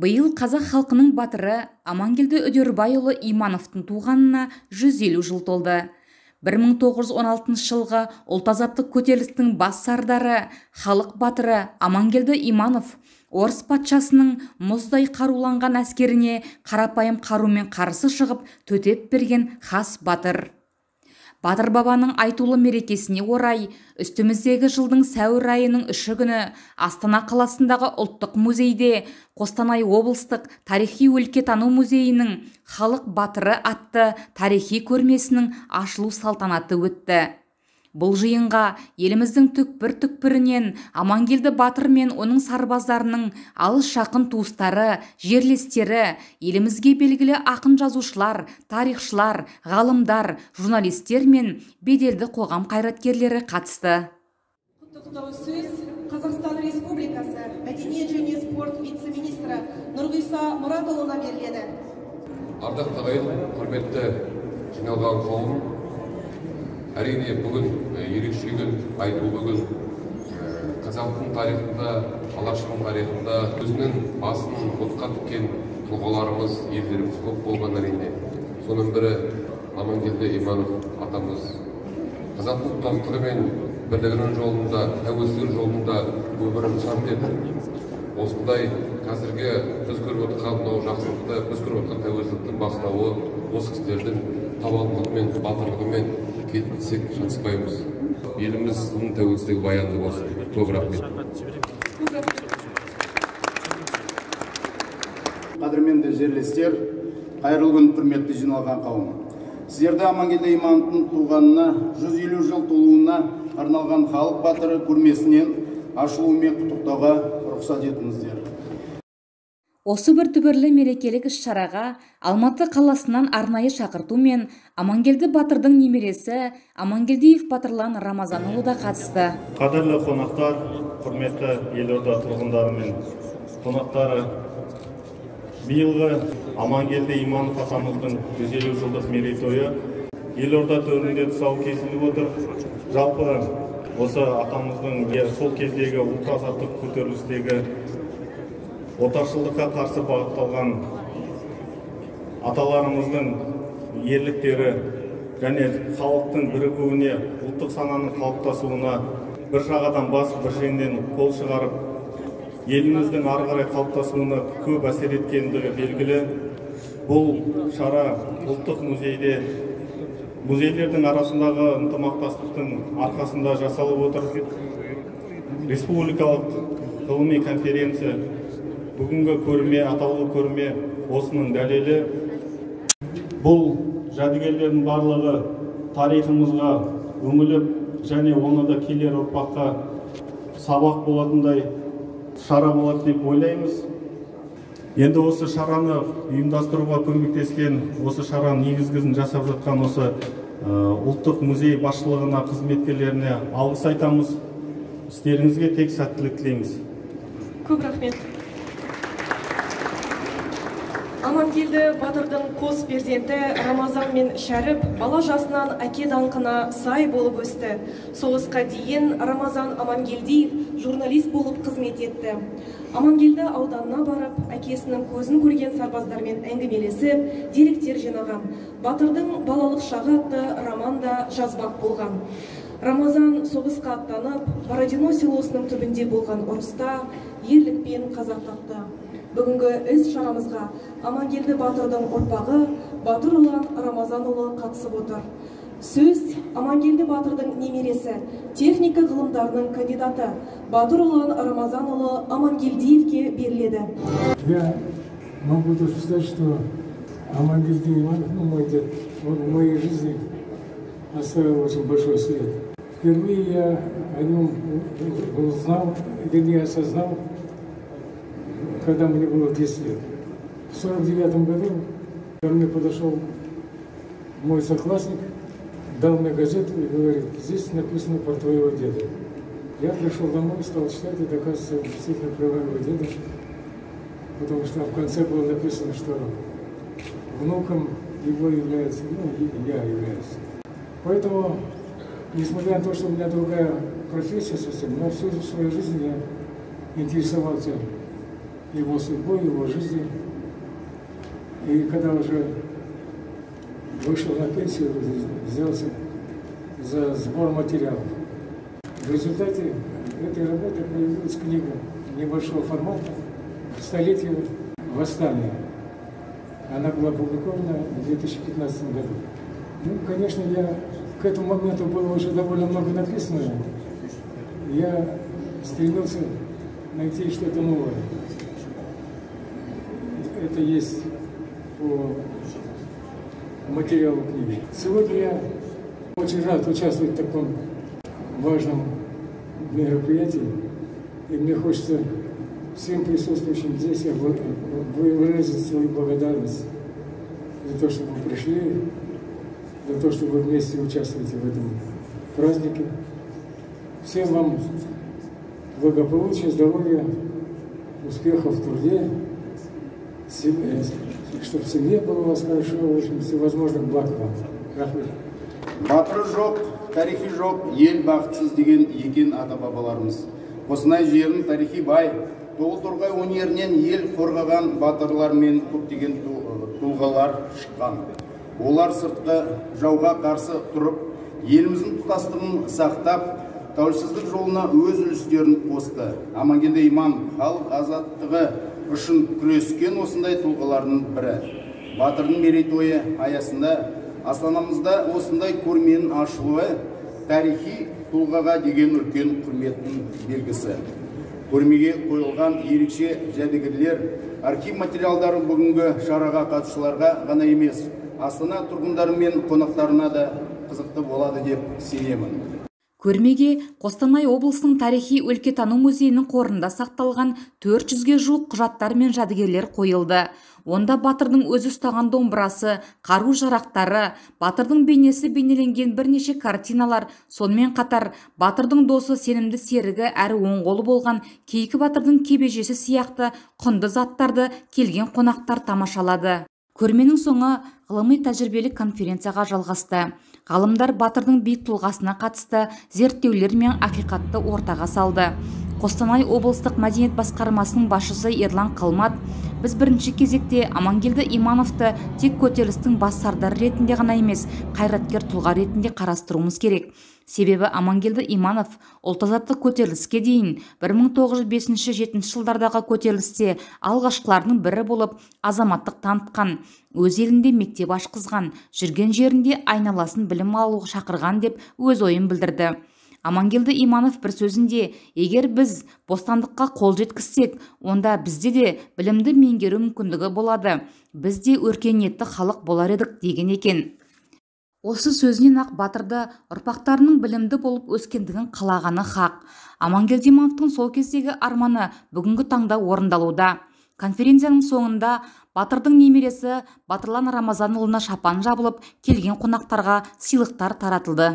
Биыл қазақ халқының батыры Амангелді Үдербайұлы Имановтың туғанына 150 жыл толды. 1916 жылғы ұлт-азаттық көтерілістің бас сардары, халық батыры Амангелді Иманов орыс патшасының мұздай қаруланған әскеріне қарапайым қарумен қарсы шығып төтеп берген хас батыр. Батыр бабаның айтулы мерекесіне орай үстіміздегі жылдың сәуір айының 3 күні Астана қаласындағы ұлттық музейде Қостанай облыстық тарихи-өлкетану музейінің халық батыры атты тарихи көрмесінің ашылу салтанаты өтті. Бұл жиынға еліміздің түкпір-түкпірінен Амангелді батыр мен оның сарбаздарының алыс жақын туыстары, жерлестері, елімізге белгілі ақын жазушылар, тарихшылар, ғалымдар, журналистер мен беделді қоғам қайраткерлері қатысты. Құттықтау сөз Қазақстан Республикасы мәдениет және спорт вице-министрі Нұрғиса Мұратұлына беріледі. Ардақты ағайын, құрметті жиналған қауым, әрине бүгін ерекше күн, айтулы күн. Қазақтың тарихында, алаштың тарихында өзінің басын отқа тіккен тұлғаларымыз, елдеріміз көп болған әрине. Соның бірі Амангелді Иманов атамыз. Қазақтың тұтастығы мен бірлігінің жолында, тәуелсіздік жолында өмірін шарт етті. Осындай қазіргі біз көріп отырған жақсылықты, біз көріп отырған тәуелсіздіктің бастауы осы кісілердің табандылығымен, батырлығымен кетсек жатыспаймыз. Еліміздің тәуелсіздігі баянды болсын. Көп рахмет. Қадірменді жерлестер, қайырлы күн, құрметті жиналған қауым. Сіздерді Амангелді Имановтың туғанына 150 жыл толуына арналған халық батыры көрмесінен ашылуымен құттықтауға рұқсат етіңіздер. Осы бір түбірлі мерекелік іс-шараға Алматы қаласынан арнайы шақыртумен Амангелді батырдың немересі Амангелдиев Батырлан Рамазанұлы да қатысты. Қадірлі қонақтар, құрметті елорда тұрғындары мен қонақтары, биылғы Амангелді Иманов атамыздың 150 жылдық мерейтойы елорда төрінде тұсауы кесіліп отыр. Жалпы осы атамыздың сол кездегі ұлт-азаттық көтерілістегі отаршылдыққа қарсы бағытталған аталарымыздың ерліктері және халықтың бірігуіне, ұлттық сананың қалыптасуына бір жағадан бас, бір жеңнен қол шығарып, еліміздің ары қарай қалыптасуына көп әсер еткендігі белгілі. Бұл шара ұлттық музейде, музейлердің арасындағы ынтымақтастықтың арқасында жасалып отыр. Республикалық ғылыми конференция, бүгінгі көрме, атаулы көрме осының дәлелі. Бұл жәдігерлердің барлығы тарихымызға үңіліп, және оны да келер ұрпаққа сабақ болатындай шара болады деп ойлаймыз. Енді осы шараны ұйымдастыруға көмектескен, осы шараның негізгісін жасап жатқан осы ұлттық музей басшылығына, қызметкерлеріне алғыс айтамыз. Істеріңізге тек сәттілік тілейміз. Көп рахмет. Амангелді батырдың қос перзенті Рамазан мен Шәріп бала жасынан әке даңқына сай болып өсті. Соғысқа дейін Рамазан Амангелдиев журналист болып қызмет етті. Амангелді ауданына барып, әкесінің көзін көрген сарбаздармен әңгімелесіп, деректер жинаған. Батырдың балалық шағы атты романда жазбақ болған. Рамазан соғысқа аттанып, Бородино селосының түбінде болған ұрыста ерлікпен қаза тапты. Бүгінгі іс шарамызға Амангелді батырдың ұрпағы Батырұлан Рамазанұлы қатысып отыр. Сөз Амангелді батырдың немересі, техника ғылымдарының кандидаты Батырұлан Рамазанұлы Амангелдиевке беріледі. Я могу точно сказать, что Амангелді Иманов, мой дед, он в моей жизни оставил очень большой след. Впервые я о нем узнал, или осознал, когда мне было 10 лет. В 1949 году ко мне подошел мой соклассник, дал мне газету и говорит: здесь написано про твоего деда. Я пришел домой, стал читать, и оказывается, действительно про моего деда, потому что в конце было написано, что внуком его является, я являюсь. Поэтому, несмотря на то, что у меня другая профессия совсем, но всю свою жизнь я интересовался его судьбой, его жизнью. И когда уже вышел на пенсию, взялся за сбор материалов. В результате этой работы появилась книга небольшого формата «Столетие восстания». Она была опубликована в 2015 году. Ну, конечно, к этому моменту было уже довольно много написано. Я стремился найти что-то новое. Это есть по материалу книги. Сегодня я очень рад участвовать в таком важном мероприятии. И мне хочется всем присутствующим здесь выразить свою благодарность за то, что вы пришли, за то, что вы вместе участвуете в этом празднике. Всем вам благополучия, здоровья, успехов в труде, чтобы в семье было у вас хорошо, в общем, всевозможных благ вам. Батыры жоқ, тарихи жоқ, ел бақытсыз деген екен ата-бабаларымыз. Осынай жердің тарихи бай, Тоғызторғай өнерінен ел қорғаған батырлар мен көптеген тұлғалар шыққан. Олар сыртқы жауға қарсы тұрып, еліміздің тұтастығын сақтап, тәуелсіздік жолына өз үлестерін қосты. Амангелді Иман халық азаттығы үшін күрескен осындай тұлғалардың бірі. Батырдың мерейтойы аясында астанамызда осындай көрменің ашылуы тарихи тұлғаға деген үлкен құрметтің белгісі. Көрмеге қойылған ерекше жәдігерлер, архив материалдары бүгінгі шараға қатысушыларға ғана емес, Астана тұрғындары мен қонақтарына да қызықты болады деп сенемін. Көрмеге Қостанай облысының тарихи өлкетану музейінің қорында сақталған 400-ге жуық құжаттар мен жәдігерлер қойылды. Онда батырдың өзі ұстаған домбырасы, қару-жарақтары, батырдың бейнесі бейнеленген бірнеше картиналар, сонымен қатар батырдың досы, сенімді серігі әрі оң қолы болған Кейкі батырдың кебежесі сияқты құнды заттарды келген қонақтар тамашалады. Көрменің соңы ғылыми тәжірибелік конференцияға жалғасты. Ғалымдар батырдың биік тұлғасына қатысты зерттеулер мен ақиқатты ортаға салды. Қостанай облыстық мәдениет басқармасының басшысы Ерлан Қалмат, біз бірінші кезекте Амангелді Имановты тек көтерілістің бас сардары ретінде ғана емес, қайраткер тұлға ретінде қарастыруымыз керек. Себебі Амангелді Иманов ұлт-азаттық көтеріліске дейін 1905-7 жылдардағы көтерілісте алғашқылардың бірі болып азаматтық танытқан, өз елінде мектеп ашқызған, жүрген жерінде айналасын білім алуға шақырған деп өз ойын білдірді. Амангелді Иманов бір сөзінде, егер біз бостандыққа қол жеткізсек, онда бізде де білімді меңгеру мүмкіндігі болады, бізде өркениетті халық болар едік деген екен. Осы сөзінен ақ батырды ұрпақтарының білімді болып өскендігін қалағаны хақ. Амангелді Имановтың сол кездегі арманы бүгінгі таңда орындалуда. Конференцияның соңында батырдың немересі Батырлан Рамазанұлына шапан жабылып, келген қонақтарға сыйлықтар таратылды.